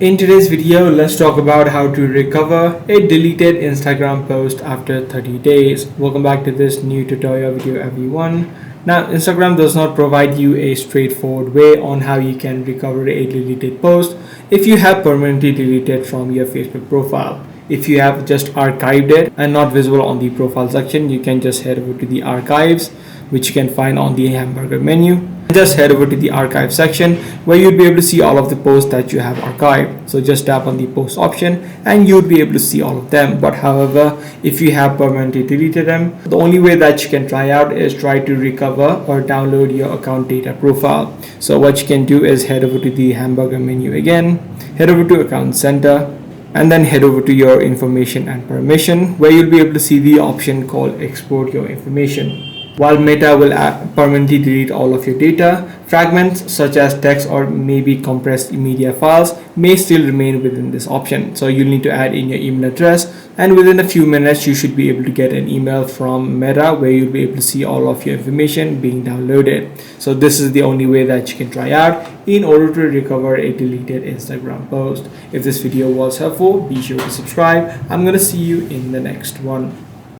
In today's video, let's talk about how to recover a deleted Instagram post after 30 days. Welcome back to this new tutorial video, everyone. Now, Instagram does not provide you a straightforward way on how you can recover a deleted post if you have permanently deleted from your Facebook profile. If you have just archived it and not visible on the profile section, you can just head over to the archives, which you can find on the hamburger menu. Just head over to the archive section where you'll be able to see all of the posts that you have archived. So just tap on the post option and you'll be able to see all of them. But however, if you have permanently deleted them, the only way that you can try out is try to recover or download your account data profile. So what you can do is head over to the hamburger menu again, head over to account center, and then head over to your information and permission, where you'll be able to see the option called export your information. While Meta will permanently delete all of your data, fragments such as text or maybe compressed media files may still remain within this option. So you'll need to add in your email address, and within a few minutes you should be able to get an email from Meta where you'll be able to see all of your information being downloaded. So this is the only way that you can try out in order to recover a deleted Instagram post. If this video was helpful, be sure to subscribe. I'm going to see you in the next one.